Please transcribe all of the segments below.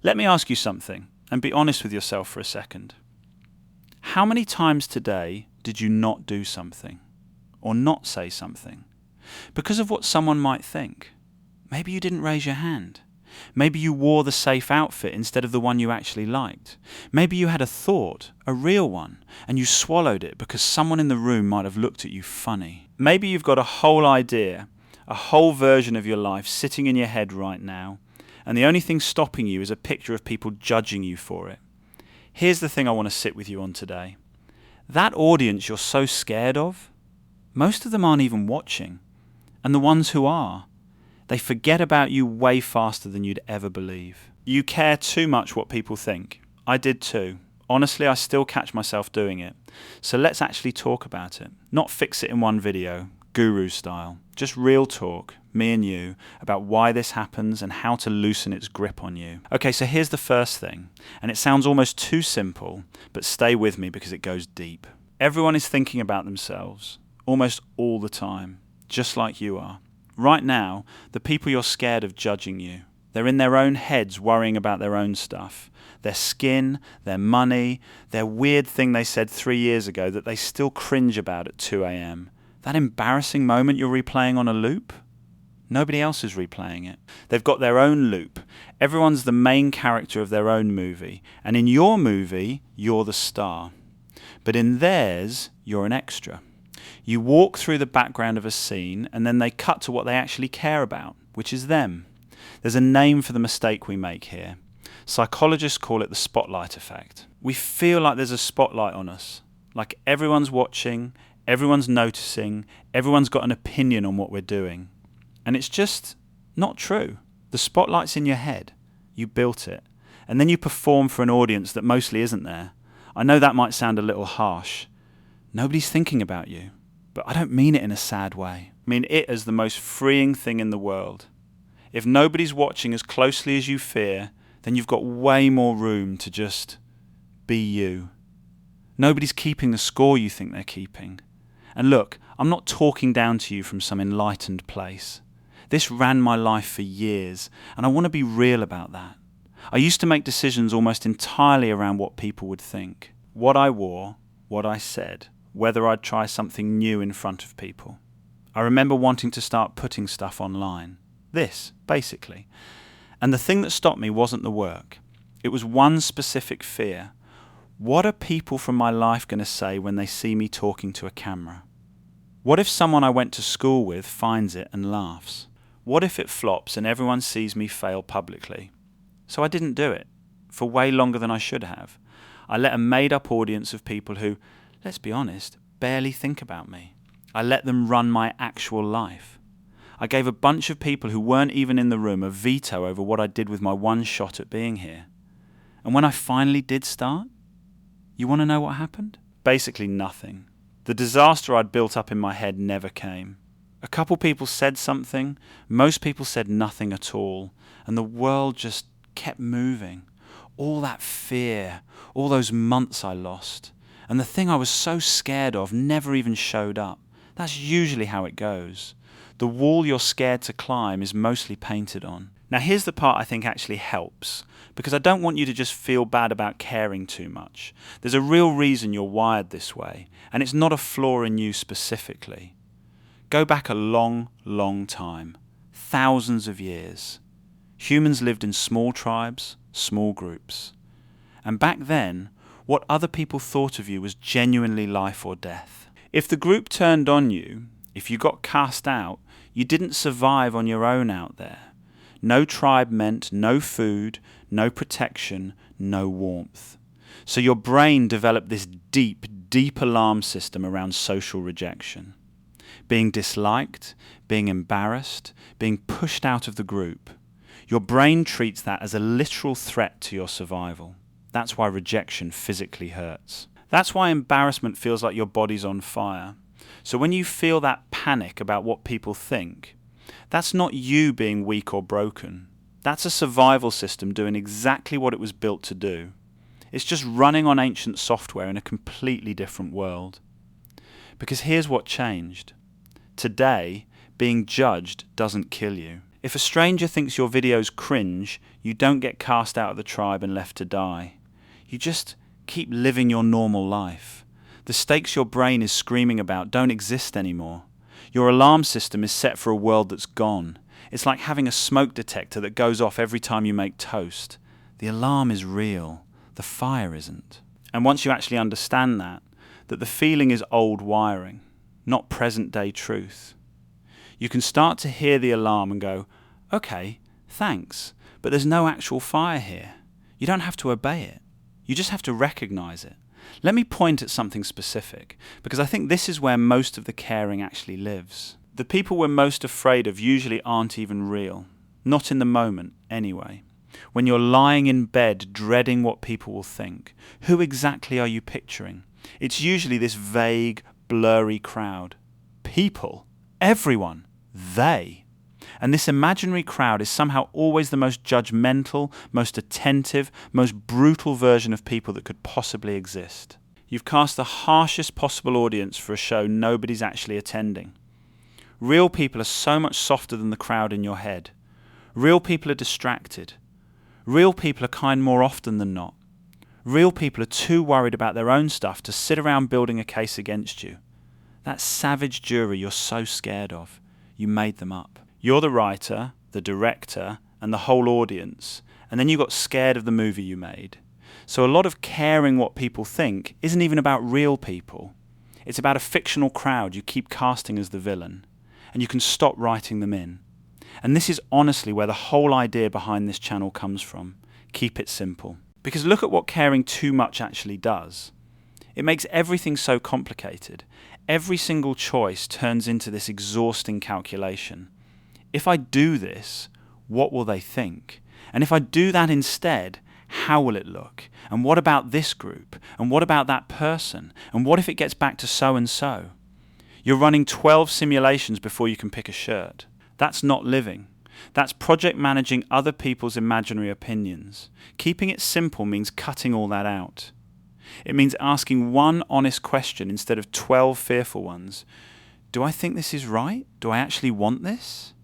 Let me ask you something, and be honest with yourself for a second. How many times today did you not do something, or not say something, because of what someone might think? Maybe you didn't raise your hand. Maybe you wore the safe outfit instead of the one you actually liked. Maybe you had a thought, a real one, and you swallowed it because someone in the room might have looked at you funny. Maybe you've got a whole idea, a whole version of your life sitting in your head right now, and the only thing stopping you is a picture of people judging you for it. Here's the thing I want to sit with you on today. That audience you're so scared of, most of them aren't even watching. And the ones who are, they forget about you way faster than you'd ever believe. You care too much what people think. I did too. Honestly, I still catch myself doing it. So let's actually talk about it. Not fix it in one video, guru style. Just real talk, me and you, about why this happens and how to loosen its grip on you. Okay, so here's the first thing. And it sounds almost too simple, but stay with me because it goes deep. Everyone is thinking about themselves, almost all the time, just like you are. Right now, the people you're scared of judging you, they're in their own heads worrying about their own stuff. Their skin, their money, their weird thing they said 3 years ago that they still cringe about at 2 a.m. That embarrassing moment you're replaying on a loop? Nobody else is replaying it. They've got their own loop. Everyone's the main character of their own movie. And in your movie, you're the star. But in theirs, you're an extra. You walk through the background of a scene and then they cut to what they actually care about, which is them. There's a name for the mistake we make here. Psychologists call it the spotlight effect. We feel like there's a spotlight on us, like everyone's watching, everyone's noticing, everyone's got an opinion on what we're doing. And it's just not true. The spotlight's in your head. You built it. And then you perform for an audience that mostly isn't there. I know that might sound a little harsh. Nobody's thinking about you. But I don't mean it in a sad way. I mean it as the most freeing thing in the world. If nobody's watching as closely as you fear, then you've got way more room to just be you. Nobody's keeping the score you think they're keeping. And look, I'm not talking down to you from some enlightened place. This ran my life for years, and I want to be real about that. I used to make decisions almost entirely around what people would think. What I wore, what I said, whether I'd try something new in front of people. I remember wanting to start putting stuff online. This, basically. And the thing that stopped me wasn't the work. It was one specific fear. What are people from my life going to say when they see me talking to a camera? What if someone I went to school with finds it and laughs? What if it flops and everyone sees me fail publicly? So I didn't do it, for way longer than I should have. I let a made-up audience of people who, let's be honest, barely think about me. I let them run my actual life. I gave a bunch of people who weren't even in the room a veto over what I did with my one shot at being here. And when I finally did start, you want to know what happened? Basically nothing. The disaster I'd built up in my head never came. A couple people said something, most people said nothing at all, and the world just kept moving. All that fear, all those months I lost, and the thing I was so scared of never even showed up. That's usually how it goes. The wall you're scared to climb is mostly painted on. Now here's the part I think actually helps, because I don't want you to just feel bad about caring too much. There's a real reason you're wired this way, and it's not a flaw in you specifically. Go back a long, long time. Thousands of years. Humans lived in small tribes, small groups. And back then, what other people thought of you was genuinely life or death. If the group turned on you, if you got cast out, you didn't survive on your own out there. No tribe meant no food, no protection, no warmth. So your brain developed this deep, deep alarm system around social rejection. Being disliked, being embarrassed, being pushed out of the group. Your brain treats that as a literal threat to your survival. That's why rejection physically hurts. That's why embarrassment feels like your body's on fire. So when you feel that panic about what people think, that's not you being weak or broken. That's a survival system doing exactly what it was built to do. It's just running on ancient software in a completely different world. Because here's what changed. Today, being judged doesn't kill you. If a stranger thinks your video's cringe, you don't get cast out of the tribe and left to die. You just keep living your normal life. The stakes your brain is screaming about don't exist anymore. Your alarm system is set for a world that's gone. It's like having a smoke detector that goes off every time you make toast. The alarm is real. The fire isn't. And once you actually understand that the feeling is old wiring, not present-day truth, you can start to hear the alarm and go, okay, thanks, but there's no actual fire here. You don't have to obey it. You just have to recognize it. Let me point at something specific, because I think this is where most of the caring actually lives. The people we're most afraid of usually aren't even real. Not in the moment, anyway. When you're lying in bed dreading what people will think, who exactly are you picturing? It's usually this vague, blurry crowd. People. Everyone. They. And this imaginary crowd is somehow always the most judgmental, most attentive, most brutal version of people that could possibly exist. You've cast the harshest possible audience for a show nobody's actually attending. Real people are so much softer than the crowd in your head. Real people are distracted. Real people are kind more often than not. Real people are too worried about their own stuff to sit around building a case against you. That savage jury you're so scared of, you made them up. You're the writer, the director, and the whole audience, and then you got scared of the movie you made. So a lot of caring what people think isn't even about real people. It's about a fictional crowd you keep casting as the villain, and you can stop writing them in. And this is honestly where the whole idea behind this channel comes from. Keep it simple. Because look at what caring too much actually does. It makes everything so complicated. Every single choice turns into this exhausting calculation. If I do this, what will they think? And if I do that instead, how will it look? And what about this group? And what about that person? And what if it gets back to so-and-so? You're running 12 simulations before you can pick a shirt. That's not living. That's project managing other people's imaginary opinions. Keeping it simple means cutting all that out. It means asking one honest question instead of 12 fearful ones. Do I think this is right? Do I actually want this?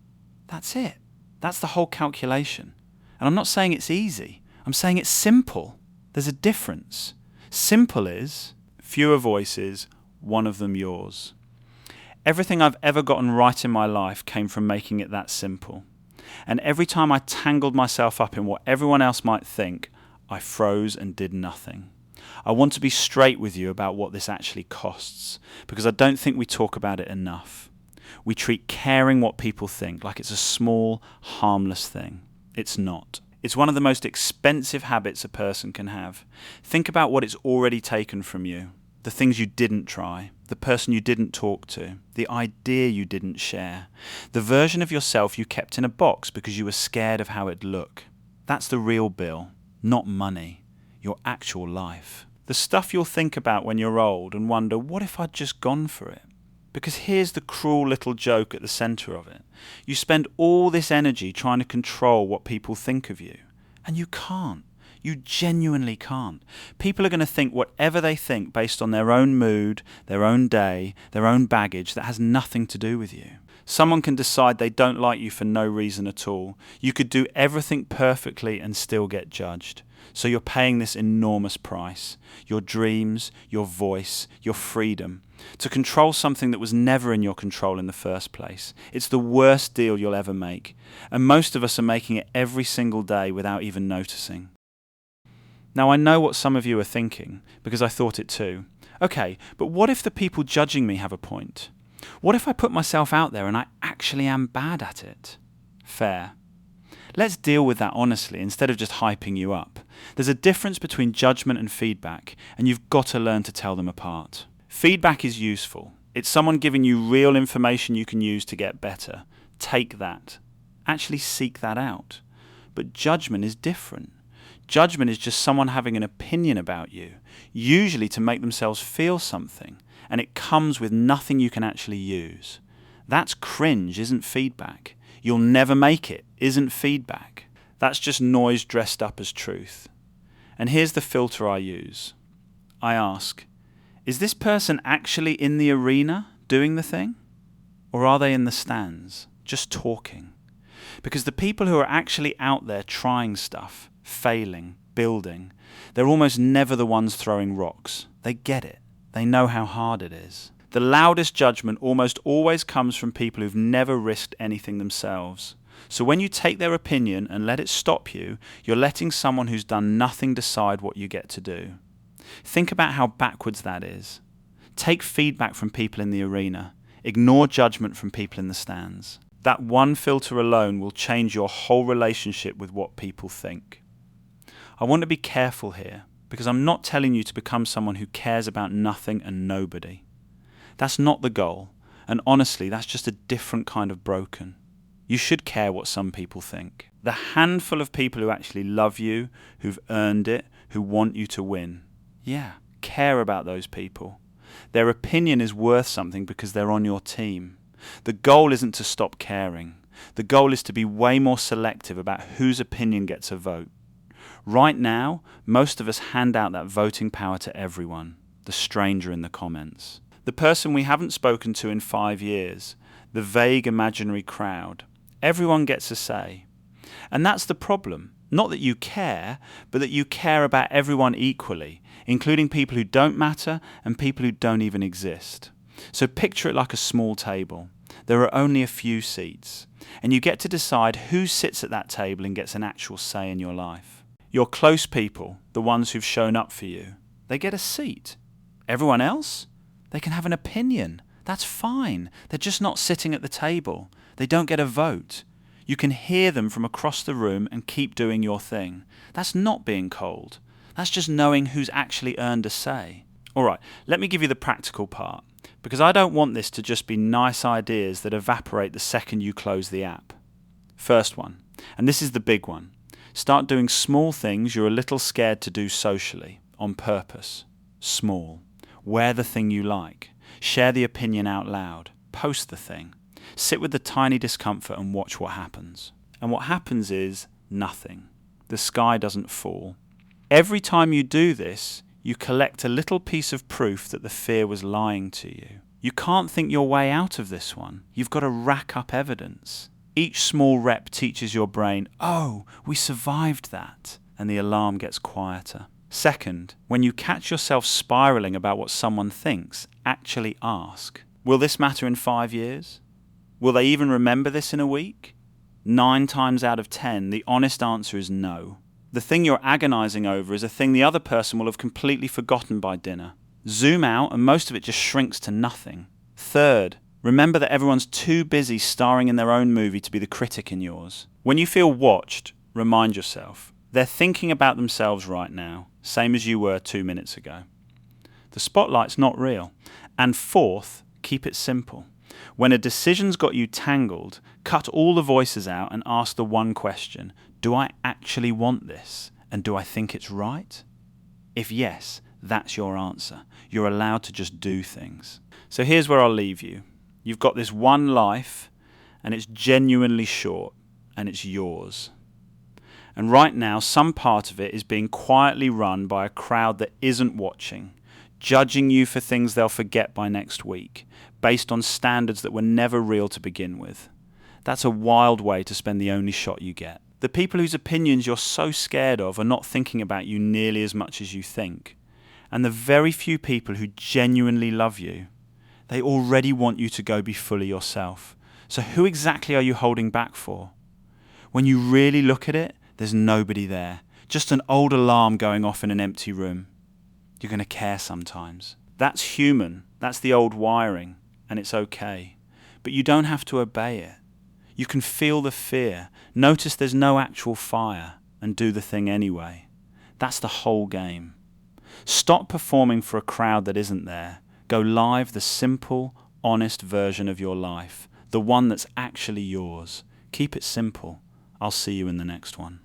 That's it. That's the whole calculation. And I'm not saying it's easy. I'm saying it's simple. There's a difference. Simple is fewer voices, one of them yours. Everything I've ever gotten right in my life came from making it that simple. And every time I tangled myself up in what everyone else might think, I froze and did nothing. I want to be straight with you about what this actually costs, because I don't think we talk about it enough. We treat caring what people think like it's a small, harmless thing. It's not. It's one of the most expensive habits a person can have. Think about what it's already taken from you. The things you didn't try, the person you didn't talk to, the idea you didn't share, the version of yourself you kept in a box because you were scared of how it'd look. That's the real bill, not money, your actual life. The stuff you'll think about when you're old and wonder, what if I'd just gone for it? Because here's the cruel little joke at the centre of it. You spend all this energy trying to control what people think of you, and you can't. You genuinely can't. People are going to think whatever they think based on their own mood, their own day, their own baggage that has nothing to do with you. Someone can decide they don't like you for no reason at all. You could do everything perfectly and still get judged. So you're paying this enormous price. Your dreams, your voice, your freedom. To control something that was never in your control in the first place. It's the worst deal you'll ever make. And most of us are making it every single day without even noticing. Now I know what some of you are thinking, because I thought it too. Okay, but what if the people judging me have a point? What if I put myself out there and I actually am bad at it? Fair. Let's deal with that honestly instead of just hyping you up. There's a difference between judgment and feedback, and you've got to learn to tell them apart. Feedback is useful. It's someone giving you real information you can use to get better. Take that. Actually seek that out. But judgment is different. Judgment is just someone having an opinion about you, usually to make themselves feel something, and it comes with nothing you can actually use. That's cringe, isn't feedback. You'll never make it, isn't feedback. That's just noise dressed up as truth. And here's the filter I use. I ask, is this person actually in the arena doing the thing? Or are they in the stands, just talking? Because the people who are actually out there trying stuff, failing, building, they're almost never the ones throwing rocks. They get it. They know how hard it is. The loudest judgment almost always comes from people who've never risked anything themselves. So when you take their opinion and let it stop you, you're letting someone who's done nothing decide what you get to do. Think about how backwards that is. Take feedback from people in the arena. Ignore judgment from people in the stands. That one filter alone will change your whole relationship with what people think. I want to be careful here, because I'm not telling you to become someone who cares about nothing and nobody. That's not the goal, and honestly, that's just a different kind of broken. You should care what some people think. The handful of people who actually love you, who've earned it, who want you to win. Yeah, care about those people. Their opinion is worth something because they're on your team. The goal isn't to stop caring. The goal is to be way more selective about whose opinion gets a vote. Right now, most of us hand out that voting power to everyone, the stranger in the comments. The person we haven't spoken to in 5 years, the vague imaginary crowd. Everyone gets a say. And that's the problem. Not that you care, but that you care about everyone equally, including people who don't matter and people who don't even exist. So picture it like a small table. There are only a few seats, and you get to decide who sits at that table and gets an actual say in your life. Your close people, the ones who've shown up for you, they get a seat. Everyone else? They can have an opinion. That's fine. They're just not sitting at the table. They don't get a vote. You can hear them from across the room and keep doing your thing. That's not being cold. That's just knowing who's actually earned a say. All right, let me give you the practical part, because I don't want this to just be nice ideas that evaporate the second you close the app. First one, and this is the big one. Start doing small things you're a little scared to do socially, on purpose. Small. Wear the thing you like. Share the opinion out loud. Post the thing. Sit with the tiny discomfort and watch what happens. And what happens is nothing. The sky doesn't fall. Every time you do this, you collect a little piece of proof that the fear was lying to you. You can't think your way out of this one. You've got to rack up evidence. Each small rep teaches your brain, oh, we survived that, and the alarm gets quieter. Second, when you catch yourself spiraling about what someone thinks, actually ask, will this matter in 5 years? Will they even remember this in a week? 9 times out of 10, the honest answer is no. The thing you're agonizing over is a thing the other person will have completely forgotten by dinner. Zoom out and most of it just shrinks to nothing. Third, remember that everyone's too busy starring in their own movie to be the critic in yours. When you feel watched, remind yourself, they're thinking about themselves right now, same as you were 2 minutes ago. The spotlight's not real. And fourth, keep it simple. When a decision's got you tangled, cut all the voices out and ask the one question, do I actually want this? And do I think it's right? If yes, that's your answer. You're allowed to just do things. So here's where I'll leave you. You've got this one life, and it's genuinely short, and it's yours. And right now, some part of it is being quietly run by a crowd that isn't watching, judging you for things they'll forget by next week, based on standards that were never real to begin with. That's a wild way to spend the only shot you get. The people whose opinions you're so scared of are not thinking about you nearly as much as you think. And the very few people who genuinely love you, they already want you to go be fully yourself. So who exactly are you holding back for? When you really look at it, there's nobody there. Just an old alarm going off in an empty room. You're going to care sometimes. That's human. That's the old wiring. And it's okay. But you don't have to obey it. You can feel the fear. Notice there's no actual fire and do the thing anyway. That's the whole game. Stop performing for a crowd that isn't there. Go live the simple, honest version of your life. The one that's actually yours. Keep it simple. I'll see you in the next one.